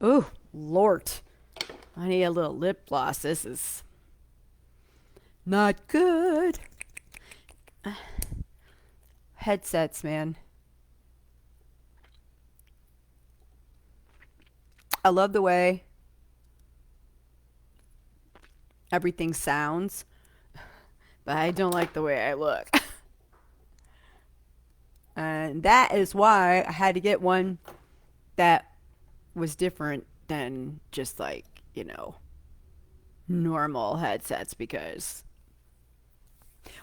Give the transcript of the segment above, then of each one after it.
Ooh, Lord. I need a little lip gloss. This is not good. Headsets, man. I love the way everything sounds, but I don't like the way I look. And that is why I had to get one that was different than just like, you know, normal headsets because,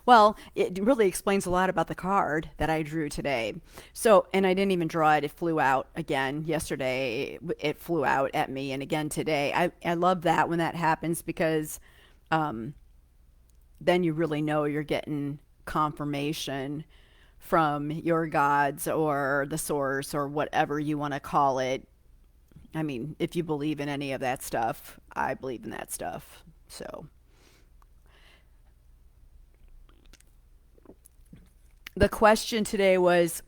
well, it really explains a lot about the card that I drew today. So, and I didn't even draw it. It flew out again yesterday. It flew out at me and again today. I love that when that happens because um, then you really know you're getting confirmation from your gods or the source or whatever you want to call it. I mean, if you believe in any of that stuff, I believe in that stuff. So, the question today was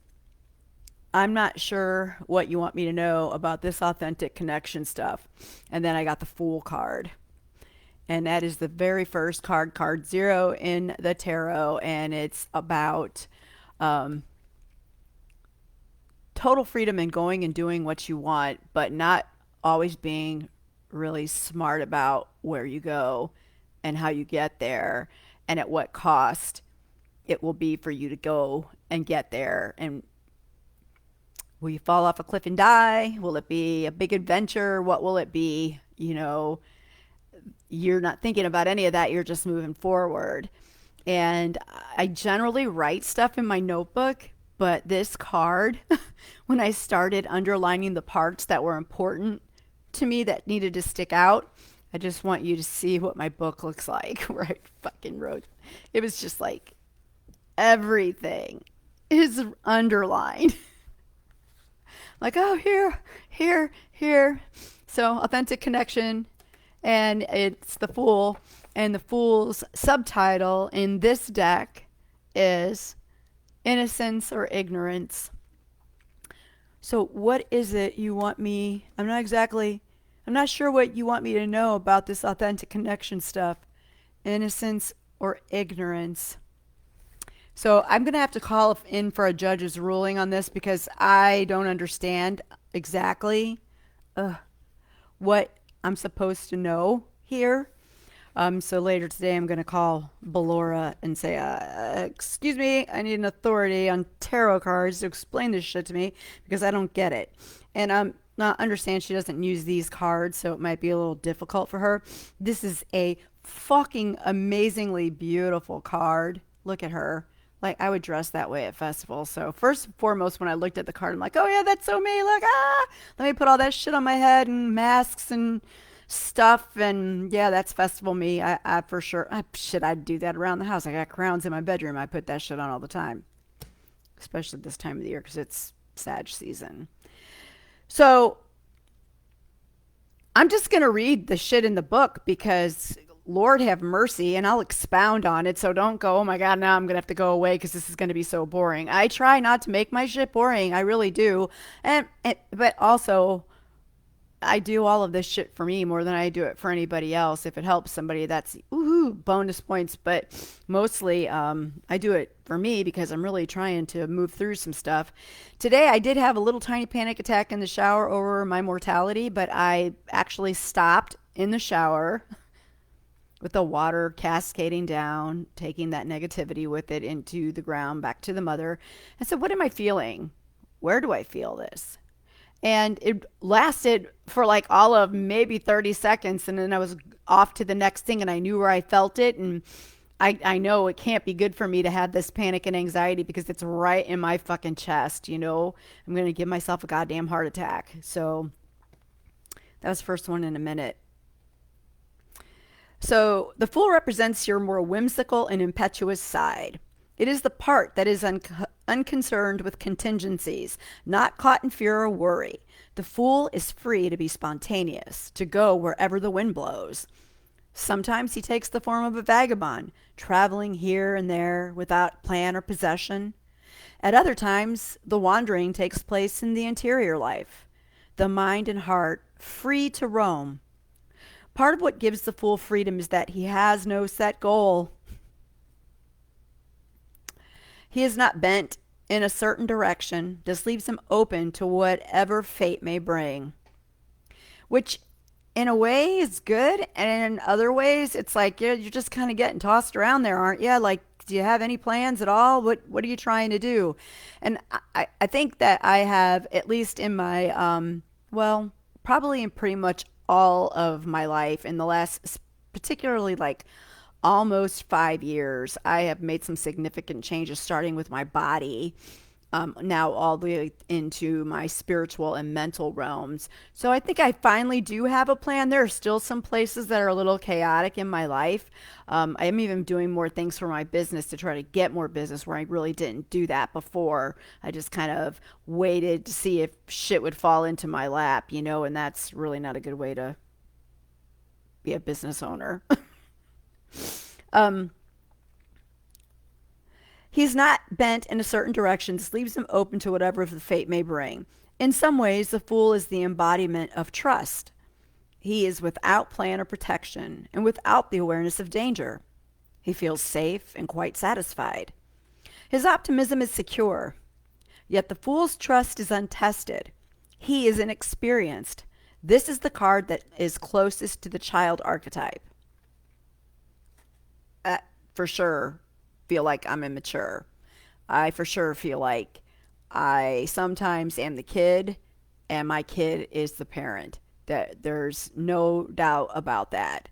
I'm not sure what you want me to know about this authentic connection stuff. And then I got the Fool card. And that is the very first card, card zero in the tarot. And it's about um, total freedom in going and doing what you want, but not always being really smart about where you go and how you get there and at what cost it will be for you to go and get there. And will you fall off a cliff and die? Will it be a big adventure? What will it be? You know, you're not thinking about any of that. You're just moving forward. And I generally write stuff in my notebook, but this card, when I started underlining the parts that were important to me that needed to stick out, I just want you to see what my book looks like where I fucking wrote. It was just like everything is underlined. Like, oh, here, here, here. So, authentic connection, and it's the Fool. And the Fool's subtitle in this deck is innocence or ignorance. So, what is it you want me? I'm not sure what you want me to know about this authentic connection stuff. Innocence or ignorance. So, I'm going to have to call in for a judge's ruling on this because I don't understand exactly uh, what I'm supposed to know here. So later today, I'm going to call Ballora and say, excuse me, I need an authority on tarot cards to explain this shit to me because I don't get it. And not understand she doesn't use these cards, so it might be a little difficult for her. This is a fucking amazingly beautiful card. Look at her. Like, I would dress that way at festivals. So, first and foremost, when I looked at the card, I'm like, oh, yeah, that's so me. Look, let me put all that shit on my head and masks and stuff. And yeah, that's festival me. I for sure, shit, I'd do that around the house. I got crowns in my bedroom. I put that shit on all the time, especially this time of the year because it's Sag season. So, I'm just going to read the shit in the book because Lord have mercy, and I'll expound on it. So don't go, oh my God, now I'm going to have to go away because this is going to be so boring. I try not to make my shit boring. I really do. But also, I do all of this shit for me more than I do it for anybody else. If it helps somebody, that's woohoo, bonus points. But mostly, I do it for me because I'm really trying to move through some stuff. Today, I did have a little tiny panic attack in the shower over my mortality, but I actually stopped in the shower with the water cascading down, taking that negativity with it into the ground, back to the mother. I said, what am I feeling? Where do I feel this? And it lasted for like all of maybe 30 seconds. And then I was off to the next thing and I knew where I felt it. And I know it can't be good for me to have this panic and anxiety because it's right in my fucking chest. You know, I'm going to give myself a goddamn heart attack. So that was the first one in a minute. So the Fool represents your more whimsical and impetuous side. It is the part that is unconcerned with contingencies, not caught in fear or worry. The Fool is free to be spontaneous, to go wherever the wind blows. Sometimes he takes the form of a vagabond, traveling here and there without plan or possession. At other times, the wandering takes place in the interior life. The mind and heart free to roam. Part of what gives the fool freedom is that he has no set goal. He is not bent in a certain direction, just leaves him open to whatever fate may bring, which in a way is good. And in other ways, it's like you're just kind of getting tossed around there, aren't you? Like, do you have any plans at all? What are you trying to do? And I think that I have, at least in my, well, probably in pretty much all of my life, in the last, particularly like almost 5 years, I have made some significant changes, starting with my body, now all the way into my spiritual and mental realms. So I think I finally do have a plan. There are still some places that are a little chaotic in my life. I am even doing more things for my business to try to get more business where I really didn't do that before. I just kind of waited to see if shit would fall into my lap, and that's really not a good way to be a business owner. um, He's not bent in a certain direction. This leaves him open to whatever the fate may bring. In some ways, the fool is the embodiment of trust. He is without plan or protection and without the awareness of danger. He feels safe and quite satisfied. His optimism is secure, yet the fool's trust is untested. He is inexperienced. This is the card that is closest to the child archetype. For sure feel like I'm immature. I for sure feel like I sometimes am the kid and my kid is the parent. That there's no doubt about that.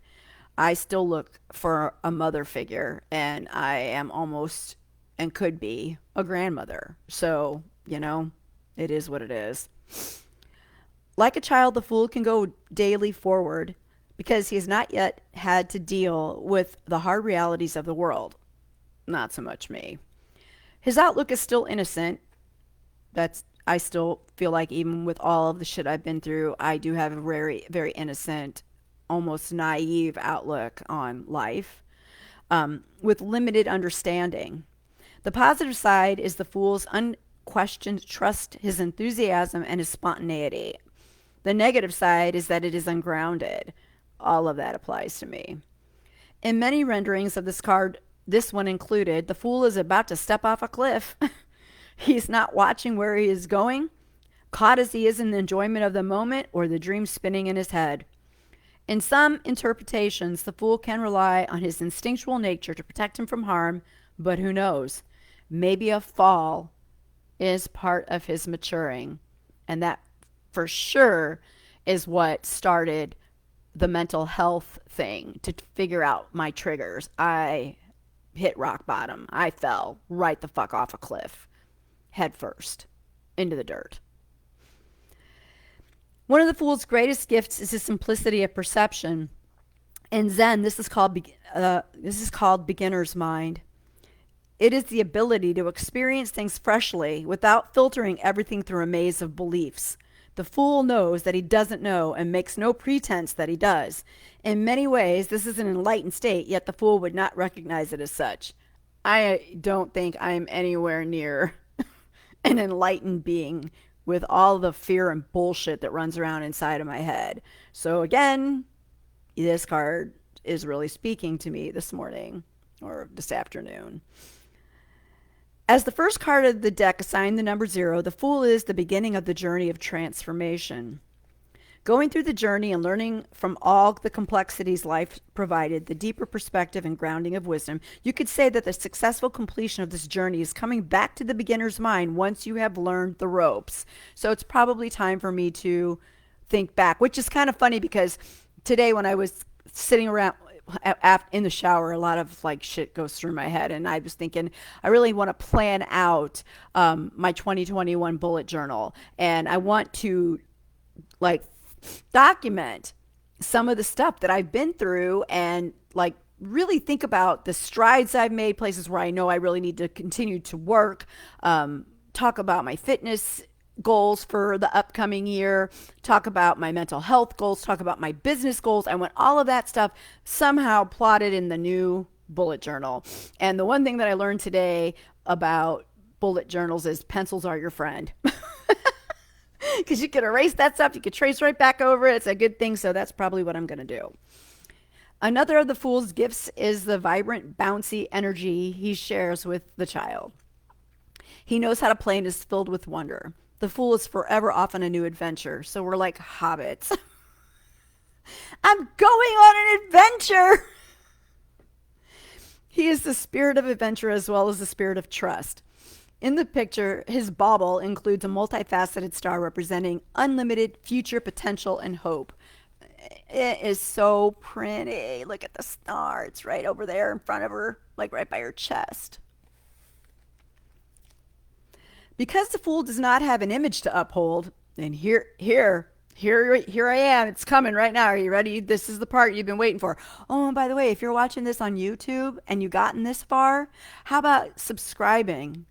I still look for a mother figure and I am almost and could be a grandmother. So, it is what it is. Like a child, the fool can go daily forward because he has not yet had to deal with the hard realities of the world. Not so much me. His outlook is still innocent. I still feel like even with all of the shit I've been through, I do have a very, very innocent, almost naive outlook on life, with limited understanding. The positive side is the fool's unquestioned trust, his enthusiasm, and his spontaneity. The negative side is that it is ungrounded. All of that applies to me. In many renderings of this card, this one included, the fool is about to step off a cliff. He's not watching where he is going, caught as he is in the enjoyment of the moment or the dream spinning in his head. In some interpretations, the fool can rely on his instinctual nature to protect him from harm, but who knows? Maybe a fall is part of his maturing. And that for sure is what started the mental health thing, to figure out my triggers. I hit rock bottom. I fell right the fuck off a cliff, head first, into the dirt. One of the fool's greatest gifts is his simplicity of perception. In Zen, this is called beginner's mind. It is the ability to experience things freshly without filtering everything through a maze of beliefs. The fool knows that he doesn't know and makes no pretense that he does. In many ways, this is an enlightened state, yet the fool would not recognize it as such. I don't think I am anywhere near an enlightened being with all the fear and bullshit that runs around inside of my head. So again, this card is really speaking to me this morning or this afternoon. As the first card of the deck assigned the number 0, the Fool is the beginning of the journey of transformation. Going through the journey and learning from all the complexities life provided, the deeper perspective and grounding of wisdom, you could say that the successful completion of this journey is coming back to the beginner's mind once you have learned the ropes. So it's probably time for me to think back, which is kind of funny because today when I was sitting around in the shower, a lot of like shit goes through my head, and I was thinking I really want to plan out my 2021 bullet journal, and I want to like document some of the stuff that I've been through and like really think about the strides I've made, places where I know I really need to continue to work, talk about my fitness goals for the upcoming year, talk about my mental health goals, talk about my business goals. I want all of that stuff somehow plotted in the new bullet journal. And the one thing that I learned today about bullet journals is pencils are your friend. Because you can erase that stuff, you can trace right back over it. It's a good thing. So that's probably what I'm going to do. Another of the fool's gifts is the vibrant, bouncy energy he shares with the child. He knows how to play and is filled with wonder. The fool is forever off on a new adventure. So we're like hobbits. I'm going on an adventure. He is the spirit of adventure as well as the spirit of trust. In the picture, his bauble includes a multifaceted star representing unlimited future potential and hope. It is so pretty. Look at the star. It's right over there in front of her, like right by her chest. Because the fool does not have an image to uphold, and here I am. It's coming right now. Are you ready? This is the part you've been waiting for. Oh, and by the way, if you're watching this on YouTube and you gotten this far, how about subscribing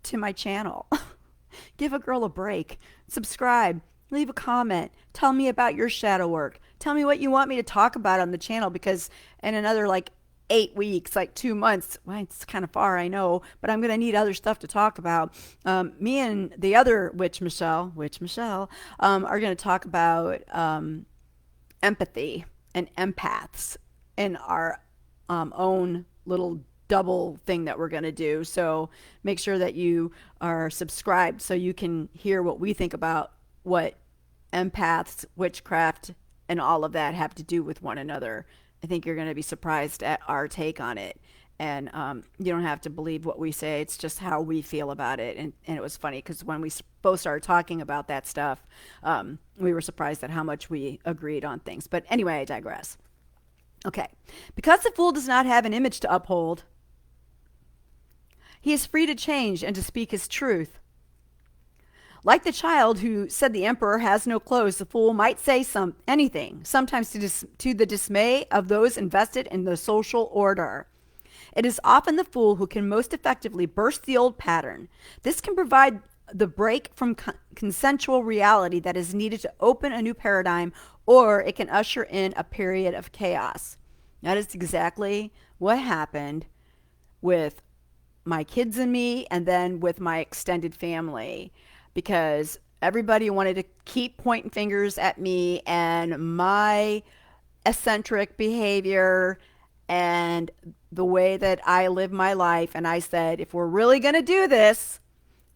to my channel? Give a girl a break. Subscribe. Leave a comment. Tell me about your shadow work. Tell me what you want me to talk about on the channel, because in another like 8 weeks, like 2 months, well, it's kind of far, I know, but I'm going to need other stuff to talk about. Me and the other Witch Michelle, are going to talk about empathy and empaths in our own little double thing that we're going to do. So make sure that you are subscribed so you can hear what we think about what empaths, witchcraft, and all of that have to do with one another. I think you're going to be surprised at our take on it. And you don't have to believe what we say. It's just how we feel about it. And it was funny because when we both started talking about that stuff, we were surprised at how much we agreed on things. But anyway, I digress. Okay. Because the fool does not have an image to uphold, he is free to change and to speak his truth. Like the child who said the emperor has no clothes, the fool might say anything, sometimes to the dismay of those invested in the social order. It is often the fool who can most effectively burst the old pattern. This can provide the break from consensual reality that is needed to open a new paradigm, or it can usher in a period of chaos. That is exactly what happened with my kids and me, and then with my extended family, because everybody wanted to keep pointing fingers at me and my eccentric behavior and the way that I live my life. And I said, if we're really going to do this,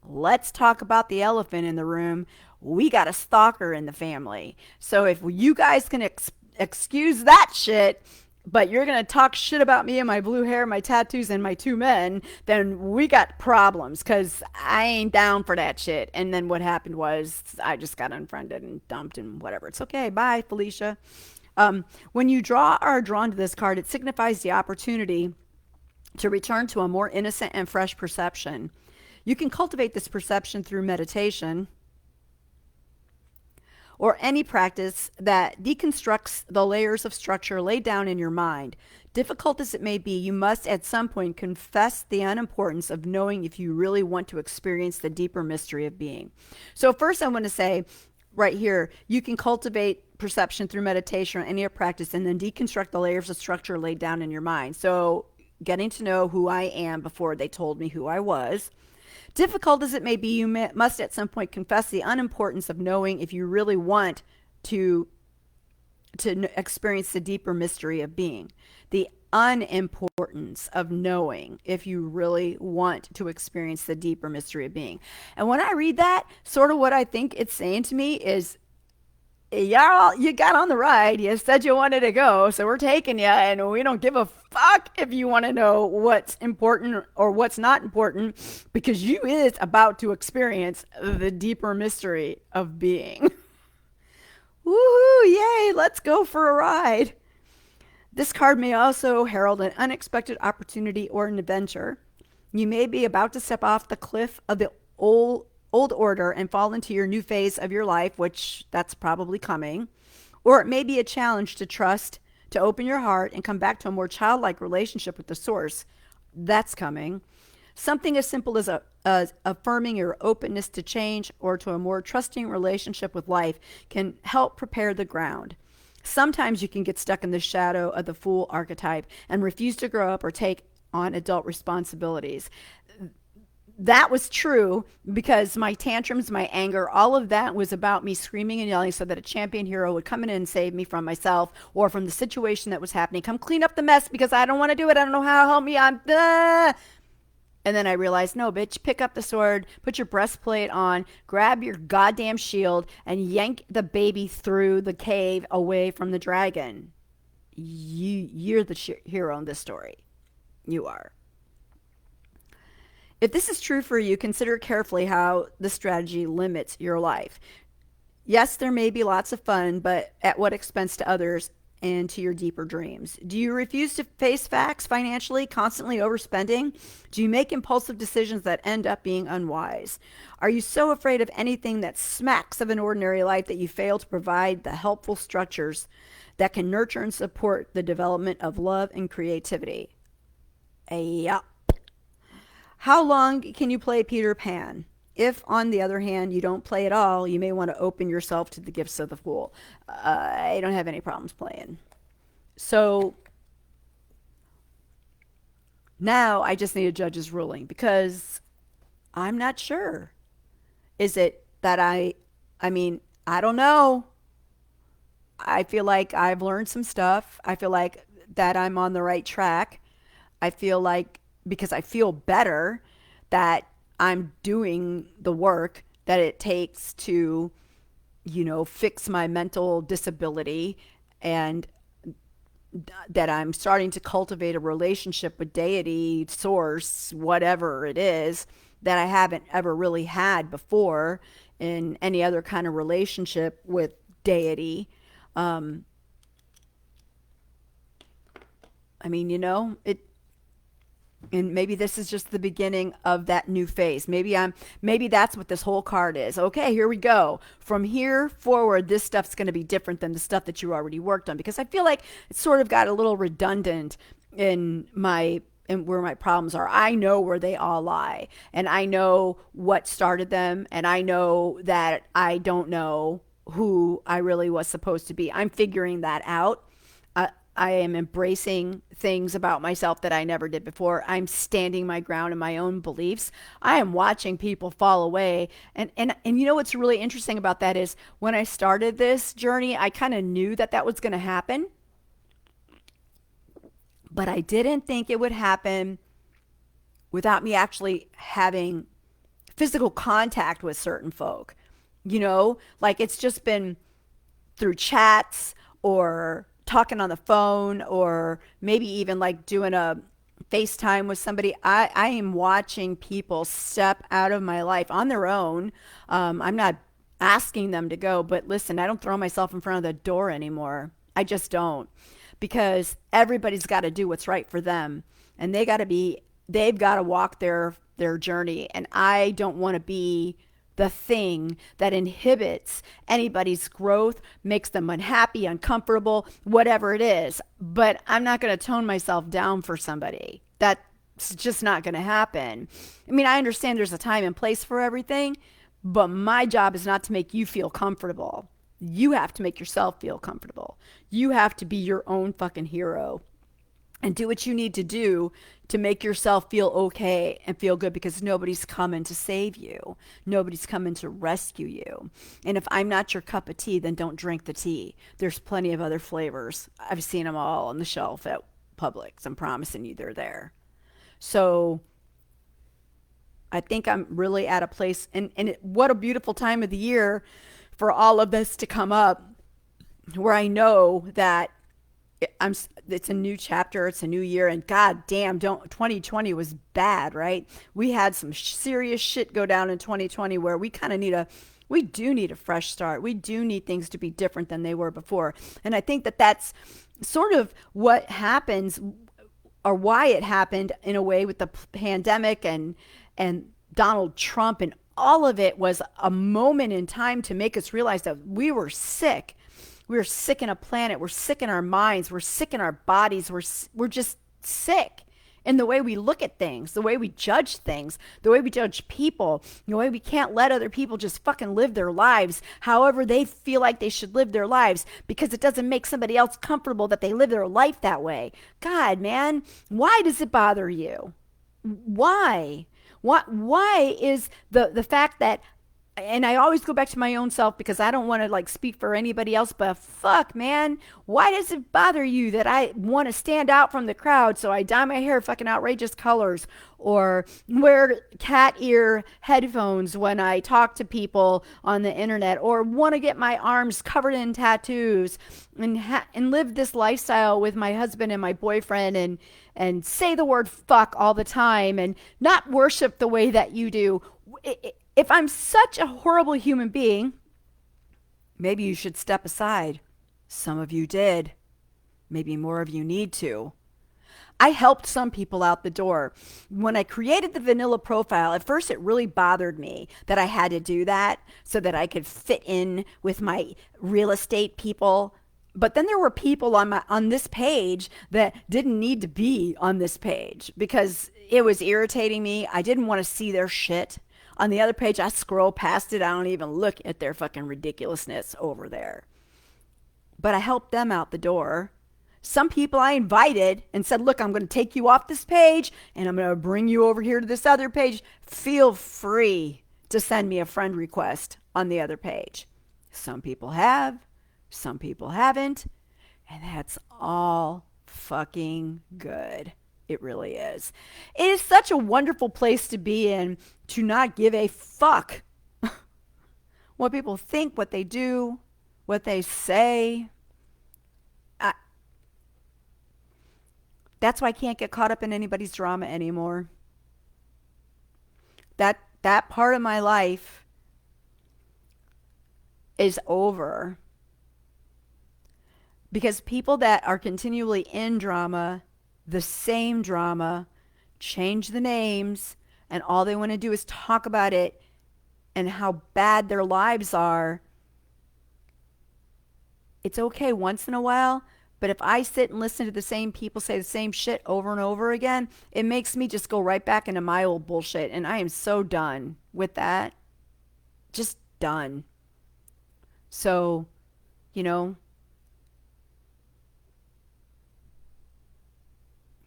let's talk about the elephant in the room. We got a stalker in the family. So if you guys can excuse that shit, but you're going to talk shit about me and my blue hair, my tattoos, and my two men, then we got problems, because I ain't down for that shit. And then what happened was I just got unfriended and dumped and whatever. It's okay. Bye, Felicia. When you draw or are drawn to this card, it signifies the opportunity to return to a more innocent and fresh perception. You can cultivate this perception through meditation or any practice that deconstructs the layers of structure laid down in your mind. Difficult as it may be, you must at some point confess the unimportance of knowing if you really want to experience the deeper mystery of being. So first I want to say right here, you can cultivate perception through meditation or any practice, and then deconstruct the layers of structure laid down in your mind. So getting to know who I am before they told me who I was. Difficult as it may be, you must at some point confess the unimportance of knowing if you really want to experience the deeper mystery of being. The unimportance of knowing if you really want to experience the deeper mystery of being. And when I read that, sort of what I think it's saying to me is, y'all, you got on the ride. You said you wanted to go, so we're taking you, and we don't give a fuck if you want to know what's important or what's not important, because you is about to experience the deeper mystery of being. Woohoo, yay, let's go for a ride. This card may also herald an unexpected opportunity or an adventure. You may be about to step off the cliff of the old order and fall into your new phase of your life, which that's probably coming. Or it may be a challenge to trust, to open your heart and come back to a more childlike relationship with the source. That's coming. Something as simple as affirming your openness to change or to a more trusting relationship with life can help prepare the ground. Sometimes you can get stuck in the shadow of the fool archetype and refuse to grow up or take on adult responsibilities. that was true because my tantrums, my anger, all of that was about me screaming and yelling so that a champion hero would come in and save me from myself or from the situation that was happening. Come clean up the mess because I don't want to do it. I don't know how. Help me. And then I realized, no, bitch, pick up the sword, put your breastplate on, grab your goddamn shield, and yank the baby through the cave away from the dragon. You're the hero in this story. You are. If this is true for you, consider carefully how the strategy limits your life. Yes, there may be lots of fun, but at what expense to others and to your deeper dreams? Do you refuse to face facts financially, constantly overspending? Do you make impulsive decisions that end up being unwise? Are you so afraid of anything that smacks of an ordinary life that you fail to provide the helpful structures that can nurture and support the development of love and creativity? Yup. How long can you play Peter Pan? If, on the other hand, you don't play at all, you may want to open yourself to the gifts of the fool. I don't have any problems playing. So now I just need a judge's ruling because I'm not sure. Is it that I mean, I don't know. I feel like I've learned some stuff. I feel like that I'm on the right track. I feel like because I feel better that I'm doing the work that it takes to, fix my mental disability and that I'm starting to cultivate a relationship with deity, source, whatever it is that I haven't ever really had before in any other kind of relationship with deity. Um, I mean, it and maybe this is just the beginning of that new phase. Maybe that's what this whole card is. Okay, here we go. From here forward, this stuff's going to be different than the stuff that you already worked on because I feel like it's sort of got a little redundant in where my problems are. I know where they all lie, and I know what started them, and I know that I don't know who I really was supposed to be. I'm figuring that out. I am embracing things about myself that I never did before. I'm standing my ground in my own beliefs. I am watching people fall away. And you know what's really interesting about that is when I started this journey, I kind of knew that that was going to happen, but I didn't think it would happen without me actually having physical contact with certain folk. Like it's just been through chats or talking on the phone or maybe even like doing a FaceTime with somebody. I am watching people step out of my life on their own. I'm not asking them to go, but listen, I don't throw myself in front of the door anymore. I just don't because everybody's got to do what's right for them and they've got to walk their journey. And I don't want to be the thing that inhibits anybody's growth, makes them unhappy, uncomfortable, whatever it is. But I'm not going to tone myself down for somebody. That's just not going to happen. I mean, I understand there's a time and place for everything, but my job is not to make you feel comfortable. You have to make yourself feel comfortable. You have to be your own fucking hero and do what you need to do to make yourself feel okay and feel good because nobody's coming to save you. Nobody's coming to rescue you. And if I'm not your cup of tea, then don't drink the tea. There's plenty of other flavors. I've seen them all on the shelf at Publix. I'm promising you they're there. So I think I'm really at a place, and what a beautiful time of the year for all of this to come up where I know that it's a new chapter, it's a new year, and god damn, don't 2020 was bad, right? We had some serious shit go down in 2020 where we do need a fresh start. We do need things to be different than they were before. And I think that that's sort of what happens or why it happened in a way with the pandemic and Donald Trump, and all of it was a moment in time to make us realize that we were sick. We're sick in a planet. We're sick in our minds. We're sick in our bodies. We're just sick in the way we look at things, the way we judge things, the way we judge people, the way we can't let other people just fucking live their lives however they feel like they should live their lives because it doesn't make somebody else comfortable that they live their life that way. God, man, why does it bother you? Why? Why is the fact that, and I always go back to my own self because I don't want to like speak for anybody else, but fuck, man, why does it bother you that I want to stand out from the crowd? So I dye my hair fucking outrageous colors or wear cat ear headphones when I talk to people on the internet or want to get my arms covered in tattoos and live this lifestyle with my husband and my boyfriend and say the word fuck all the time and not worship the way that you do. If I'm such a horrible human being, maybe you should step aside. Some of you did. Maybe more of you need to. I helped some people out the door. When I created the vanilla profile, at first it really bothered me that I had to do that so that I could fit in with my real estate people. But then there were people on this page that didn't need to be on this page because it was irritating me. I didn't want to see their shit. On the other page, I scroll past it. I don't even look at their fucking ridiculousness over there. But I helped them out the door. Some people I invited and said, look, I'm going to take you off this page and I'm going to bring you over here to this other page. Feel free to send me a friend request on the other page. Some people have, some people haven't. And that's all fucking good. It really is. It is such a wonderful place to be in to not give a fuck what people think, what they do, what they say. That's why I can't get caught up in anybody's drama anymore. That part of my life is over. Because people that are continually in drama, the same drama, change the names, and all they want to do is talk about it and how bad their lives are. It's okay once in a while, but if I sit and listen to the same people say the same shit over and over again, it makes me just go right back into my old bullshit. And I am so done with that. Just done. So, you know,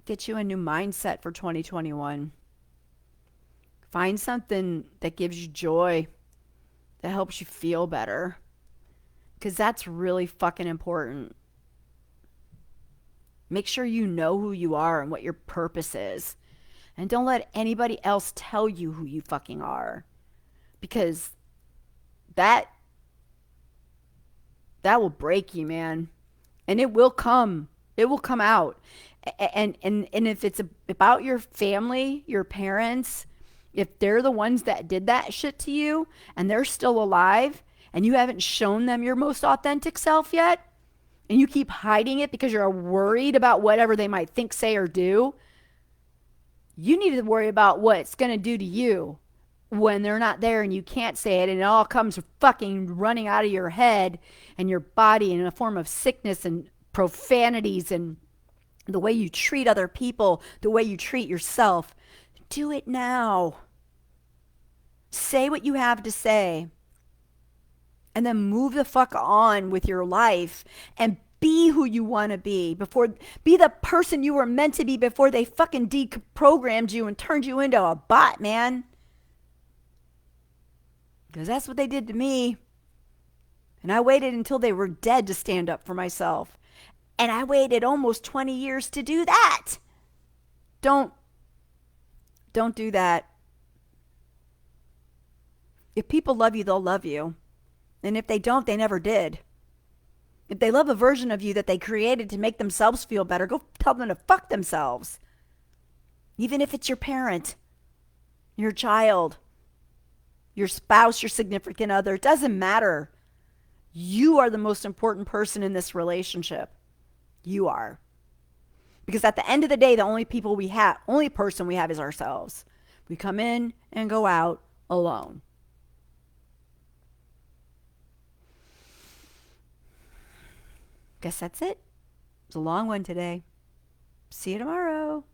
get you a new mindset for 2021. Find something that gives you joy, that helps you feel better. Because that's really fucking important. Make sure you know who you are and what your purpose is. And don't let anybody else tell you who you fucking are. Because that will break you, man. And it will come. It will come out. And if it's about your family, your parents, if they're the ones that did that shit to you and they're still alive and you haven't shown them your most authentic self yet, and you keep hiding it because you're worried about whatever they might think, say, or do, you need to worry about what it's going to do to you when they're not there and you can't say it and it all comes fucking running out of your head and your body in a form of sickness and profanities and the way you treat other people, the way you treat yourself. Do it now. Say what you have to say. And then move the fuck on with your life and be who you want to be be the person you were meant to be before they fucking deprogrammed you and turned you into a bot, man. Because that's what they did to me. And I waited until they were dead to stand up for myself. And I waited almost 20 years to do that. Don't do that. If people love you, they'll love you. And if they don't, they never did. If they love a version of you that they created to make themselves feel better, go tell them to fuck themselves. Even if it's your parent, your child, your spouse, your significant other, it doesn't matter. You are the most important person in this relationship. You are. Because at the end of the day, the only person we have is ourselves. We come in and go out alone. Guess that's it. It's a long one today. See you tomorrow.